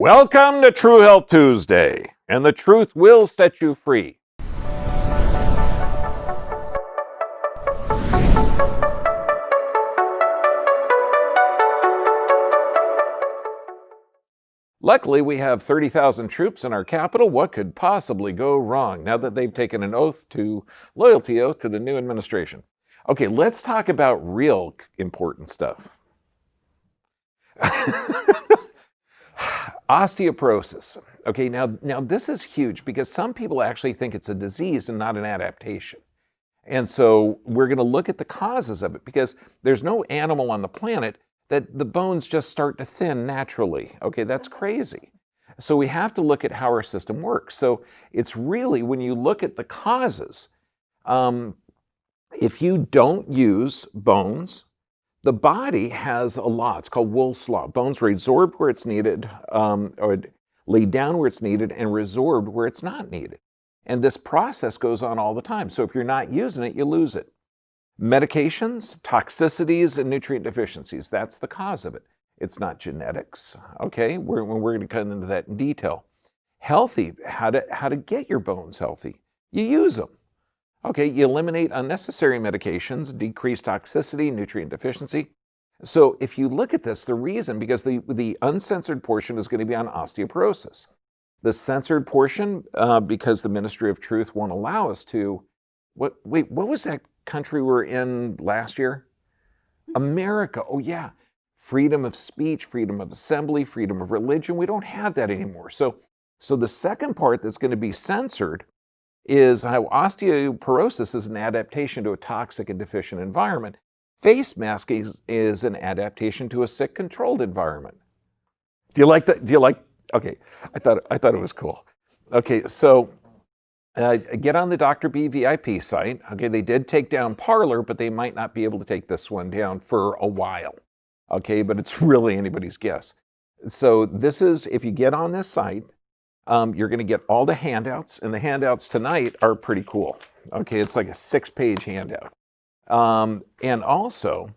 Welcome to True Health Tuesday, and the truth will set you free. Luckily, we have 30,000 troops in our capital. What could possibly go wrong now that they've taken an loyalty oath to the new administration? Okay, let's talk about real important stuff. Osteoporosis. Okay, now this is huge because some people actually think it's a disease and not an adaptation. And so we're going to look at the causes of it because there's no animal on the planet that the bones just start to thin naturally. Okay, that's crazy. So we have to look at how our system works. So it's really, when you look at the causes, if you don't use bones, the body has a law. It's called Wolff's Law. Bones are resorbed where it's needed, or laid down where it's needed, and resorbed where it's not needed. And this process goes on all the time. So if you're not using it, you lose it. Medications, toxicities, and nutrient deficiencies, that's the cause of it. It's not genetics, okay? We're going to cut into that in detail. Healthy, how to get your bones healthy. You use them. Okay, you eliminate unnecessary medications, decrease toxicity, nutrient deficiency. So if you look at this, the reason, because the uncensored portion is going to be on osteoporosis. The censored portion, because the Ministry of Truth won't allow us to, what was that country we were in last year? America, oh yeah. Freedom of speech, freedom of assembly, freedom of religion. We don't have that anymore. So the second part that's going to be censored is how osteoporosis is an adaptation to a toxic and deficient environment. Face masking is an adaptation to a sick, controlled environment. Do you like that? Okay, I thought it was cool. Okay, so get on the Dr. B VIP site. Okay, they did take down Parler, but they might not be able to take this one down for a while. Okay, but it's really anybody's guess. So this is, if you get on this site, you're going to get all the handouts, and the handouts tonight are pretty cool. Okay, it's like a 6-page handout. And also,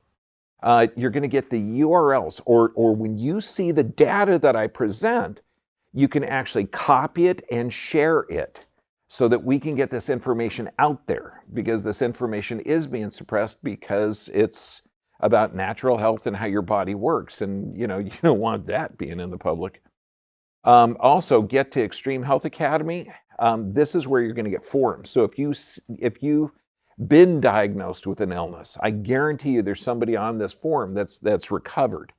you're going to get the URLs, or when you see the data that I present, you can actually copy it and share it so that we can get this information out there, because this information is being suppressed because it's about natural health and how your body works. And, you don't want that being in the public. Also, get to Extreme Health Academy. This is where you're going to get forums. So if you've been diagnosed with an illness, I guarantee you there's somebody on this forum that's recovered.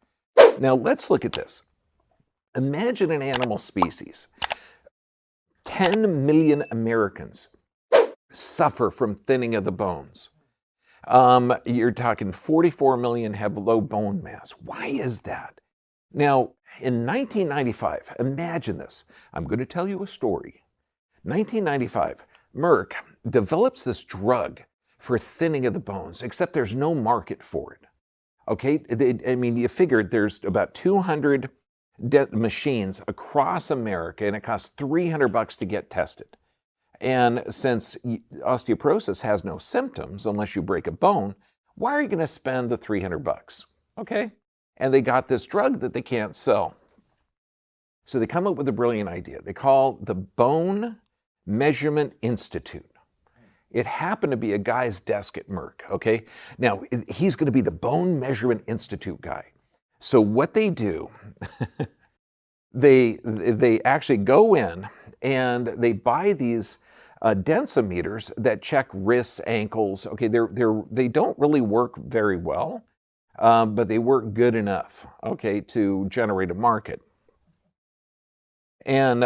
Now let's look at this. Imagine an animal species. 10 million Americans suffer from thinning of the bones. You're talking 44 million have low bone mass. Why is that? Now, in 1995, imagine this. I'm going to tell you a story. 1995, Merck develops this drug for thinning of the bones, except there's no market for it. Okay, you figured there's about 200 machines across America, and it costs $300 to get tested. And since osteoporosis has no symptoms unless you break a bone, why are you going to spend the $300? Okay. And they got this drug that they can't sell. So they come up with a brilliant idea. They call the Bone Measurement Institute. It happened to be a guy's desk at Merck, okay? Now, he's going to be the Bone Measurement Institute guy. So what they do, they actually go in and they buy these densimeters that check wrists, ankles. Okay, they don't really work very well. But they work good enough, okay, to generate a market. And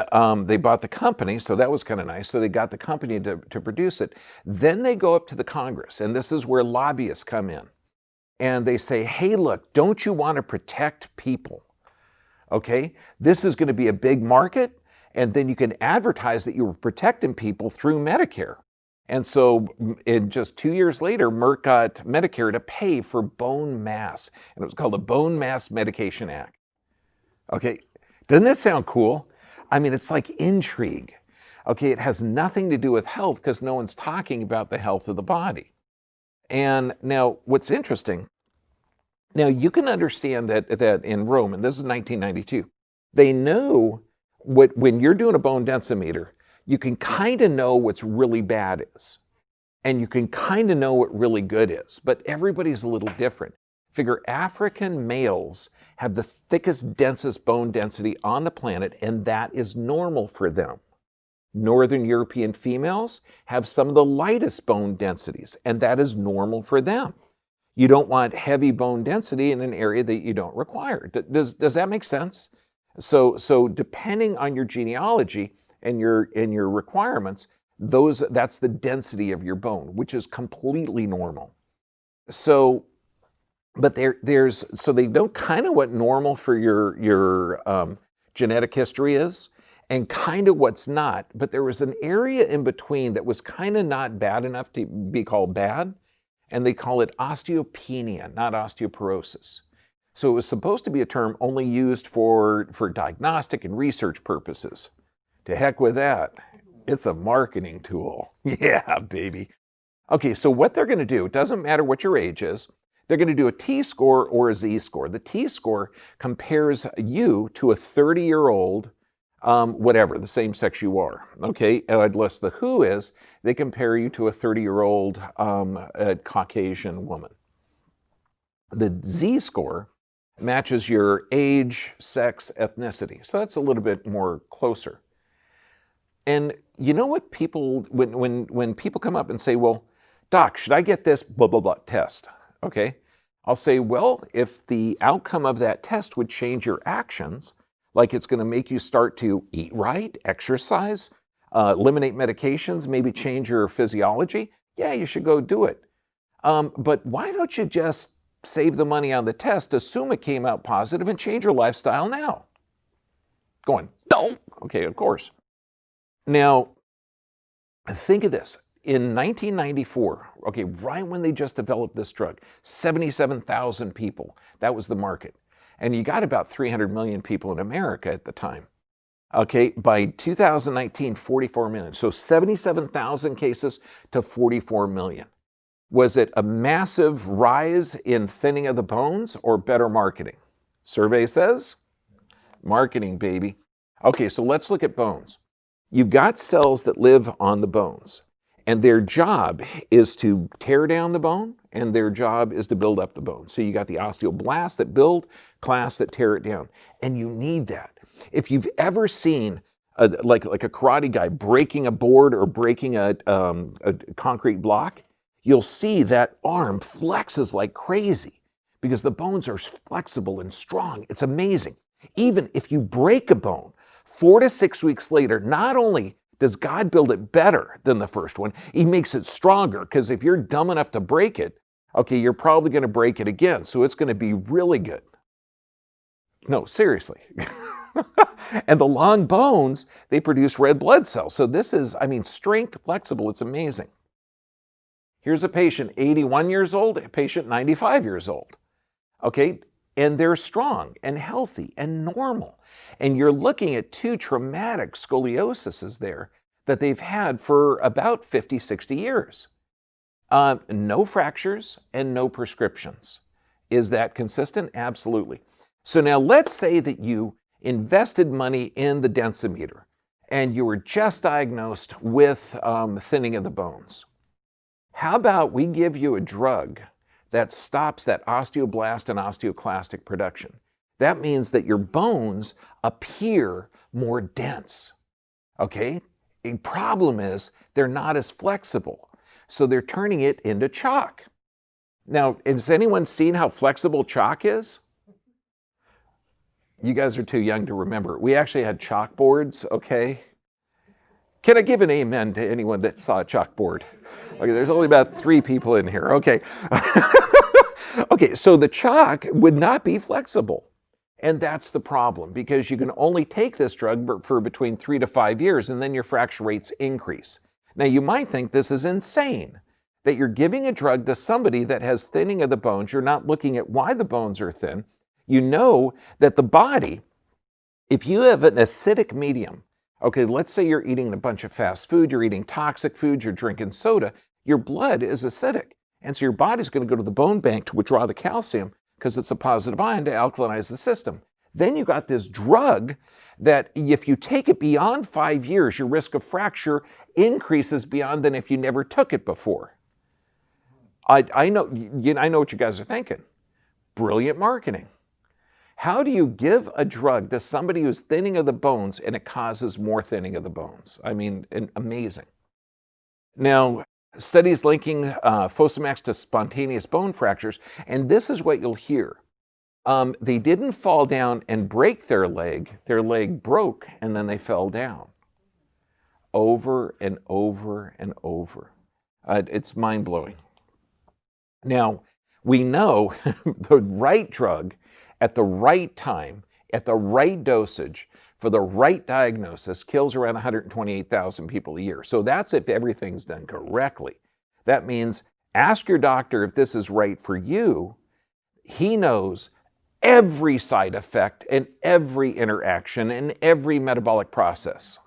they bought the company, so that was kind of nice. So they got the company to produce it. Then they go up to the Congress, and this is where lobbyists come in. And they say, hey, look, don't you want to protect people? Okay, this is going to be a big market, and then you can advertise that you were protecting people through Medicare. And so in just 2 years later, Merck got Medicare to pay for bone mass. And it was called the Bone Mass Medication Act. Okay, doesn't that sound cool? I mean, it's like intrigue. Okay, it has nothing to do with health because no one's talking about the health of the body. And now what's interesting, now you can understand that in Rome, and this is 1992, They know when you're doing a bone densimeter, you can kind of know what's really bad is. And you can kind of know what really good is, but everybody's a little different. Figure African males have the thickest, densest bone density on the planet, and that is normal for them. Northern European females have some of the lightest bone densities, and that is normal for them. You don't want heavy bone density in an area that you don't require. Does that make sense? So depending on your genealogy and your requirements, that's the density of your bone, which is completely normal. So, but so they know kind of what normal for your genetic history is, and kind of what's not. But there was an area in between that was kind of not bad enough to be called bad, and they call it osteopenia, not osteoporosis. So it was supposed to be a term only used for diagnostic and research purposes. To heck with that. It's a marketing tool. Yeah, baby. Okay, so what they're going to do, it doesn't matter what your age is, they're going to do a T-score or a Z-score. The T-score compares you to a 30-year-old, whatever, the same sex you are. Okay, unless the WHO is, they compare you to a 30-year-old Caucasian woman. The Z-score matches your age, sex, ethnicity. So that's a little bit more closer. And you know what people, when people come up and say, well, doc, should I get this blah, blah, blah test? Okay. I'll say, well, if the outcome of that test would change your actions, like it's going to make you start to eat right, exercise, eliminate medications, maybe change your physiology, yeah, you should go do it. But why don't you just save the money on the test, assume it came out positive, and change your lifestyle now? Going, don't. Okay, of course. Now, think of this. In 1994, okay, right when they just developed this drug, 77,000 people, that was the market. And you got about 300 million people in America at the time. Okay, by 2019, 44 million. So 77,000 cases to 44 million. Was it a massive rise in thinning of the bones or better marketing? Survey says, marketing, baby. Okay, so let's look at bones. You've got cells that live on the bones, and their job is to tear down the bone, and their job is to build up the bone. So you got the osteoblasts that build, clasts that tear it down, and you need that. If you've ever seen like a karate guy breaking a board or breaking a concrete block, you'll see that arm flexes like crazy because the bones are flexible and strong. It's amazing. Even if you break a bone, 4 to 6 weeks later, not only does God build it better than the first one, he makes it stronger, because if you're dumb enough to break it, okay, you're probably going to break it again, so it's going to be really good. No, seriously. And the long bones, they produce red blood cells. So this is, strength, flexible, it's amazing. Here's a patient, 81 years old, a patient 95 years old. Okay, and they're strong and healthy and normal. And you're looking at 2 traumatic scolioses there that they've had for about 50, 60 years. No fractures and no prescriptions. Is that consistent? Absolutely. So now let's say that you invested money in the densimeter and you were just diagnosed with thinning of the bones. How about we give you a drug that stops that osteoblast and osteoclastic production? That means that your bones appear more dense, okay? The problem is they're not as flexible, so they're turning it into chalk. Now, has anyone seen how flexible chalk is? You guys are too young to remember. We actually had chalkboards, okay? Can I give an amen to anyone that saw a chalkboard? Okay, there's only about 3 people in here, okay. Okay, so the chalk would not be flexible. And that's the problem, because you can only take this drug for between 3 to 5 years, and then your fracture rates increase. Now, you might think this is insane, that you're giving a drug to somebody that has thinning of the bones. You're not looking at why the bones are thin. You know that the body, if you have an acidic medium, okay, let's say you're eating a bunch of fast food, you're eating toxic food, you're drinking soda, your blood is acidic. And so your body's going to go to the bone bank to withdraw the calcium because it's a positive ion to alkalinize the system. Then you got this drug that if you take it beyond 5 years, your risk of fracture increases beyond than if you never took it before. I know what you guys are thinking. Brilliant marketing. How do you give a drug to somebody who's thinning of the bones and it causes more thinning of the bones? I mean, amazing. Now, studies linking Fosomax to spontaneous bone fractures, and this is what you'll hear. They didn't fall down and break their leg broke, and then they fell down. Over and over and over. It's mind-blowing. Now, we know the right drug at the right time, at the right dosage, for the right diagnosis, kills around 128,000 people a year. So that's if everything's done correctly. That means ask your doctor if this is right for you. He knows every side effect and every interaction and every metabolic process.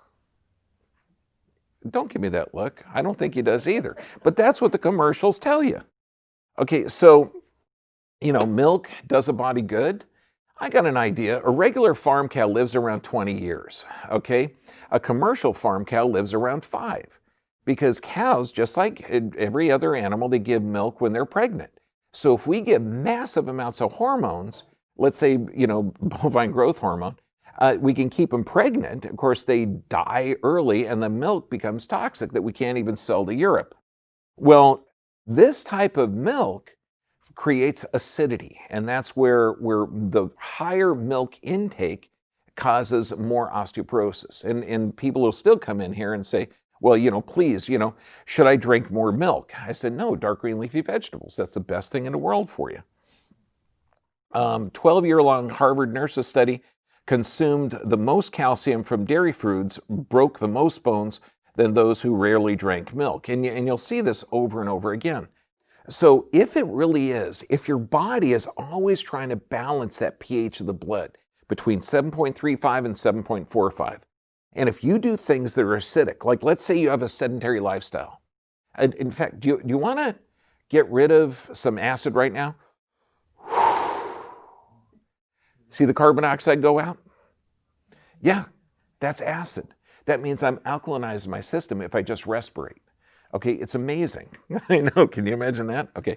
Don't give me that look. I don't think he does either. But that's what the commercials tell you. Okay, so, milk does a body good. I got an idea. A regular farm cow lives around 20 years, okay? A commercial farm cow lives around 5, because cows, just like every other animal, they give milk when they're pregnant. So if we give massive amounts of hormones, let's say, bovine growth hormone, we can keep them pregnant. Of course, they die early and the milk becomes toxic that we can't even sell to Europe. Well, this type of milk creates acidity, and that's where the higher milk intake causes more osteoporosis. And people will still come in here and say, well, please, should I drink more milk? I said, no, dark green leafy vegetables. That's the best thing in the world for you. 12-year-long Harvard nurses study consumed the most calcium from dairy foods, broke the most bones than those who rarely drank milk. And you'll see this over and over again. So if it really is, if your body is always trying to balance that pH of the blood between 7.35 and 7.45, and if you do things that are acidic, like let's say you have a sedentary lifestyle. In fact, do you want to get rid of some acid right now? See the carbon dioxide go out? Yeah, that's acid. That means I'm alkalinizing my system if I just respirate. Okay, it's amazing. I know, can you imagine that? Okay.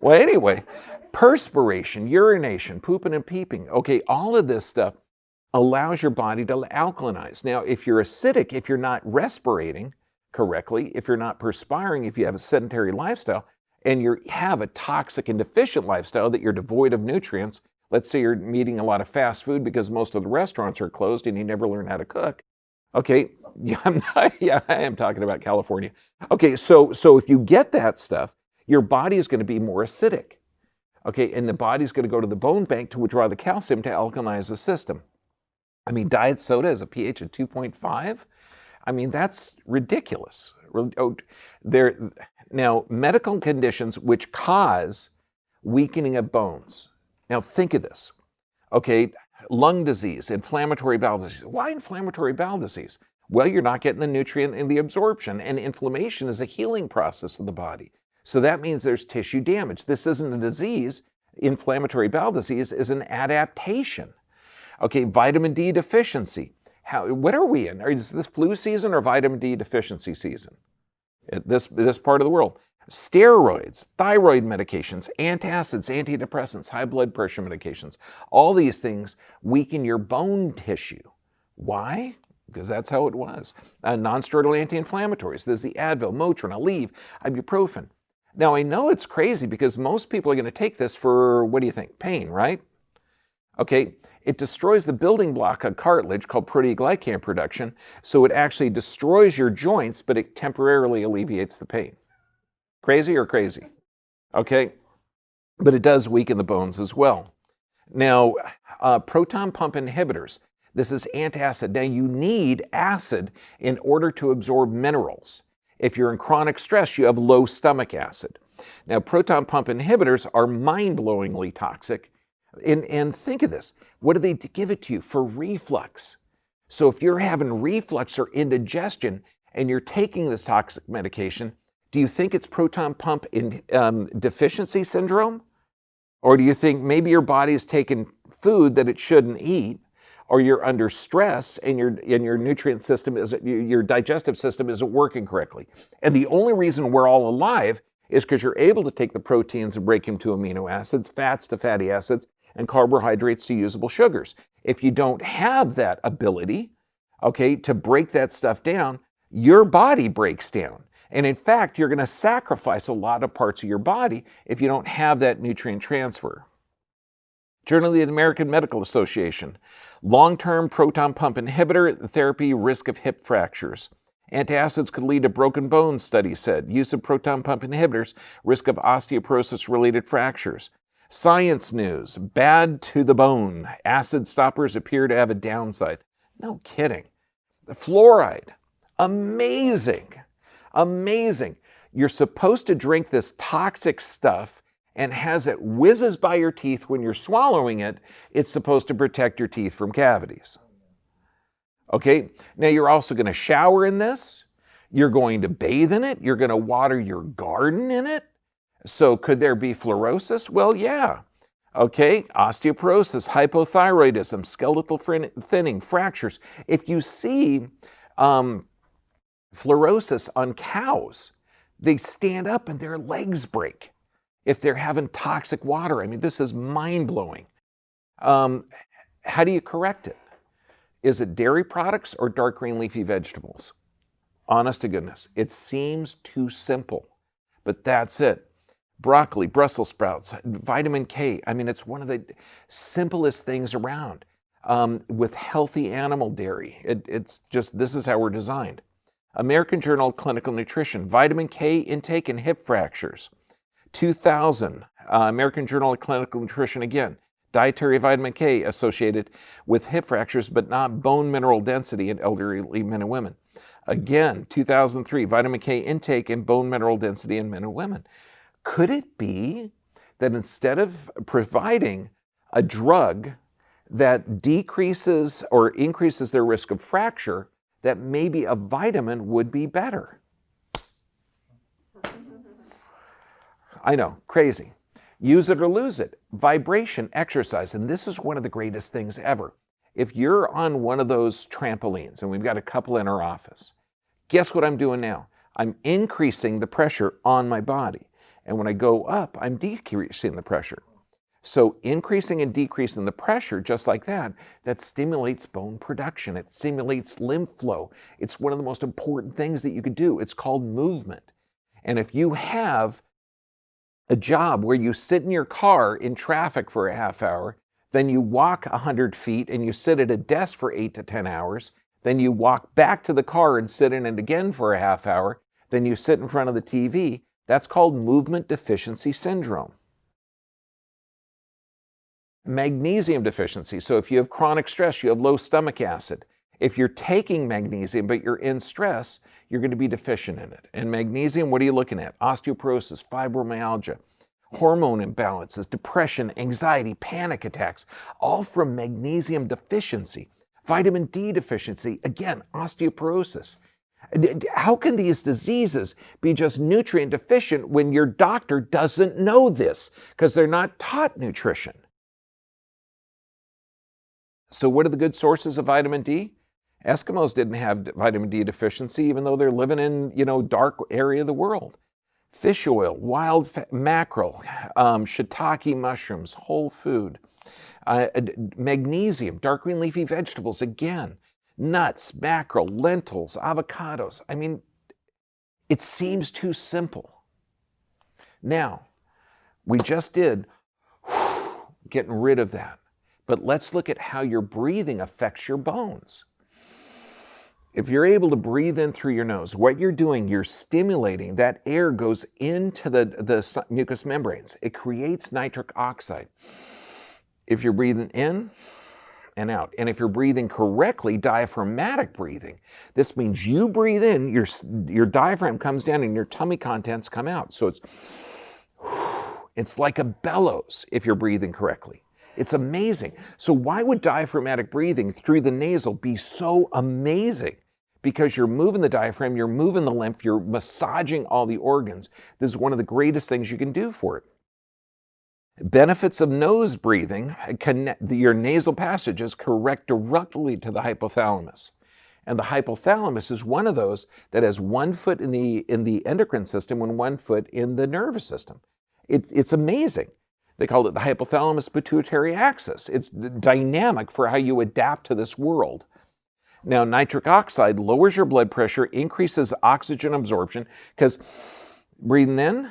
Well, anyway, perspiration, urination, pooping and peeping. Okay, all of this stuff allows your body to alkalinize. Now, if you're acidic, if you're not respirating correctly, if you're not perspiring, if you have a sedentary lifestyle, and you have a toxic and deficient lifestyle that you're devoid of nutrients, let's say you're eating a lot of fast food because most of the restaurants are closed and you never learn how to cook. Okay, I am talking about California. Okay, so if you get that stuff, your body is going to be more acidic. Okay, and the body's going to go to the bone bank to withdraw the calcium to alkalinize the system. I mean, diet soda has a pH of 2.5. I mean, that's ridiculous. Now, medical conditions which cause weakening of bones. Now, think of this. Okay, lung disease, inflammatory bowel disease. Why inflammatory bowel disease? Well, you're not getting the nutrient in the absorption, and inflammation is a healing process of the body. So that means there's tissue damage. This isn't a disease. Inflammatory bowel disease is an adaptation. Okay, vitamin D deficiency. What are we in? Is this flu season or vitamin D deficiency season? This part of the world. Steroids, thyroid medications, antacids, antidepressants, high blood pressure medications. All these things weaken your bone tissue. Why? Because that's how it was. Non-steroidal anti-inflammatories. There's the Advil, Motrin, Aleve, ibuprofen. Now, I know it's crazy because most people are going to take this for, what do you think? Pain, right? Okay, it destroys the building block of cartilage called proteoglycan production, so it actually destroys your joints, but it temporarily alleviates the pain. Crazy or crazy? Okay, but it does weaken the bones as well. Now, proton pump inhibitors. This is antacid. Now, you need acid in order to absorb minerals. If you're in chronic stress, you have low stomach acid. Now, proton pump inhibitors are mind-blowingly toxic. And think of this. What do they give it to you? For reflux. So if you're having reflux or indigestion and you're taking this toxic medication, do you think it's proton pump deficiency syndrome? Or do you think maybe your body's taking food that it shouldn't eat, or you're under stress and your nutrient system your digestive system isn't working correctly? And the only reason we're all alive is because you're able to take the proteins and break them to amino acids, fats to fatty acids, and carbohydrates to usable sugars. If you don't have that ability, okay, to break that stuff down, your body breaks down. And in fact, you're going to sacrifice a lot of parts of your body if you don't have that nutrient transfer. Journal of the American Medical Association. Long-term proton pump inhibitor therapy, risk of hip fractures. Antacids could lead to broken bones, study said. Use of proton pump inhibitors, risk of osteoporosis-related fractures. Science News, bad to the bone. Acid stoppers appear to have a downside. No kidding. The fluoride, amazing, amazing. You're supposed to drink this toxic stuff, and as it whizzes by your teeth when you're swallowing it, it's supposed to protect your teeth from cavities. Okay, now you're also going to shower in this. You're going to bathe in it. You're going to water your garden in it. So could there be fluorosis? Well, yeah. Okay, osteoporosis, hypothyroidism, skeletal thinning, fractures. If you see fluorosis on cows, they stand up and their legs break if they're having toxic water. I mean, this is mind-blowing. How do you correct it? Is it dairy products or dark green leafy vegetables? Honest to goodness, it seems too simple, but that's it. Broccoli, Brussels sprouts, vitamin K. I mean, it's one of the simplest things around. With healthy animal dairy, it's just, this is how we're designed. American Journal of Clinical Nutrition, vitamin K intake and hip fractures. 2000, American Journal of Clinical Nutrition again. Dietary vitamin K associated with hip fractures, but not bone mineral density in elderly men and women. Again, 2003, vitamin K intake and bone mineral density in men and women. Could it be that instead of providing a drug that decreases or increases their risk of fracture, that maybe a vitamin would be better? I know, crazy. Use it or lose it. Vibration, exercise, and this is one of the greatest things ever. If you're on one of those trampolines, and we've got a couple in our office, guess what I'm doing now? I'm increasing the pressure on my body. And when I go up, I'm decreasing the pressure. So increasing and decreasing the pressure, just like that, that stimulates bone production. It stimulates lymph flow. It's one of the most important things that you could do. It's called movement. And if you have a job where you sit in your car in traffic for a half hour, then you walk 100 feet and you sit at a desk for 8 to 10 hours, then you walk back to the car and sit in it again for a half hour, then you sit in front of the TV, that's called movement deficiency syndrome. Magnesium deficiency. So if you have chronic stress, you have low stomach acid. If you're taking magnesium but you're in stress, you're going to be deficient in it. And magnesium, what are you looking at? Osteoporosis, fibromyalgia, hormone imbalances, depression, anxiety, panic attacks, all from magnesium deficiency. Vitamin D deficiency, again, osteoporosis. How can these diseases be just nutrient deficient when your doctor doesn't know this? Because they're not taught nutrition. So what are the good sources of vitamin D? Eskimos didn't have vitamin D deficiency, even though they're living in, dark area of the world. Fish oil, mackerel, shiitake mushrooms, whole food. Magnesium, dark green leafy vegetables, again. Nuts, mackerel, lentils, avocados. I mean, it seems too simple. Now, we just did getting rid of that. But let's look at how your breathing affects your bones. If you're able to breathe in through your nose, what you're doing, you're stimulating, that air goes into the mucous membranes. It creates nitric oxide. If you're breathing in and out, and if you're breathing correctly, diaphragmatic breathing, this means you breathe in, your diaphragm comes down and your tummy contents come out. So it's like a bellows if you're breathing correctly. It's amazing. So why would diaphragmatic breathing through the nasal be so amazing? Because you're moving the diaphragm, you're moving the lymph, you're massaging all the organs. This is one of the greatest things you can do for it. Benefits of nose breathing: your nasal passages connect directly to the hypothalamus. And the hypothalamus is one of those that has one foot in the endocrine system and one foot in the nervous system. It's amazing. They call it the hypothalamus pituitary axis. It's dynamic for how you adapt to this world. Now, nitric oxide lowers your blood pressure, increases oxygen absorption, because breathing in,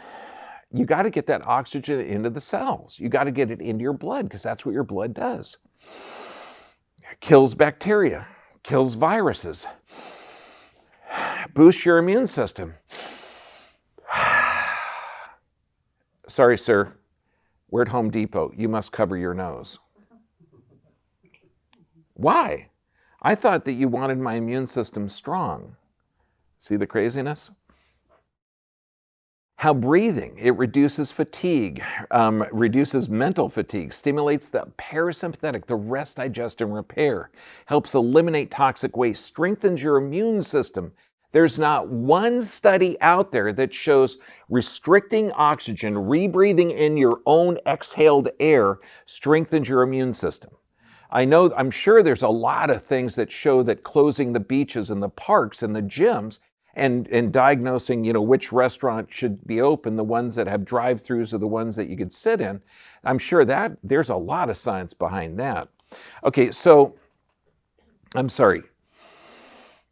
you got to get that oxygen into the cells. You got to get it into your blood, because that's what your blood does. It kills bacteria, kills viruses, boosts your immune system. Sorry, sir. We're at Home Depot. You must cover your nose. Why? I thought that you wanted my immune system strong. See the craziness? How breathing, it reduces fatigue, reduces mental fatigue, stimulates the parasympathetic, the rest, digest, and repair, helps eliminate toxic waste, strengthens your immune system. There's not one study out there that shows restricting oxygen, rebreathing in your own exhaled air, strengthens your immune system. I'm sure there's a lot of things that show that closing the beaches and the parks and the gyms and diagnosing, which restaurant should be open, the ones that have drive-throughs or the ones that you could sit in. I'm sure that there's a lot of science behind that. Okay, so I'm sorry.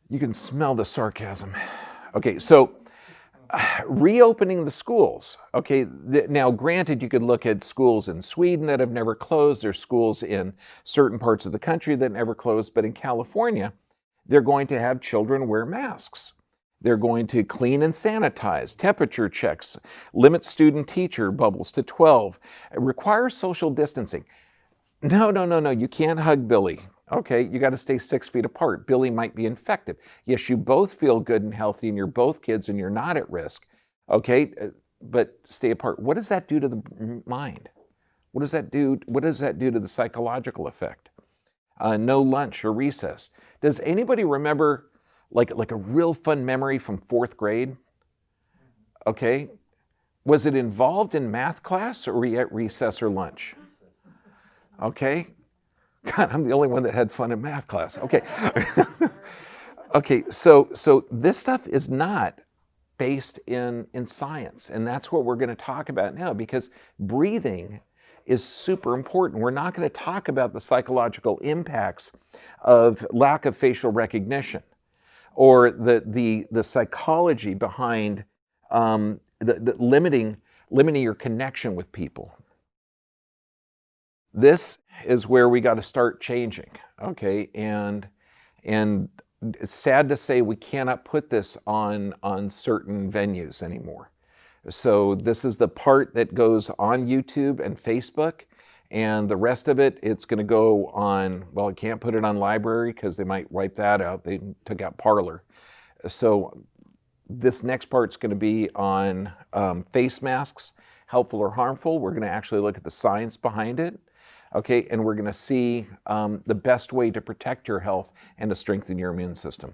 You can smell the sarcasm. Okay, so reopening the schools. Okay, now granted, you could look at schools in Sweden that have never closed. There's schools in certain parts of the country that never closed, but in California, they're going to have children wear masks. They're going to clean and sanitize, temperature checks, limit student-teacher bubbles to 12, require social distancing. No, you can't hug Billy. Okay, you got to stay 6 feet apart. Billy might be infected. Yes, you both feel good and healthy and you're both kids and you're not at risk. Okay, but stay apart. What does that do to the mind? What does that do to the psychological effect? No lunch or recess. Does anybody remember like a real fun memory from 4th grade? Okay, was it involved in math class or were you at recess or lunch? Okay. God, I'm the only one that had fun in math class. Okay. Okay, so this stuff is not based in science, and that's what we're going to talk about now, because breathing is super important. We're not going to talk about the psychological impacts of lack of facial recognition or the psychology behind the limiting your connection with people. This is where we got to start changing, okay? And it's sad to say we cannot put this on certain venues anymore. So this is the part that goes on YouTube and Facebook, and the rest of it, it's going to go on, well, I can't put it on Library because they might wipe that out. They took out Parler. So this next part's going to be on face masks, helpful or harmful. We're going to actually look at the science behind it. Okay, and we're going to see the best way to protect your health and to strengthen your immune system.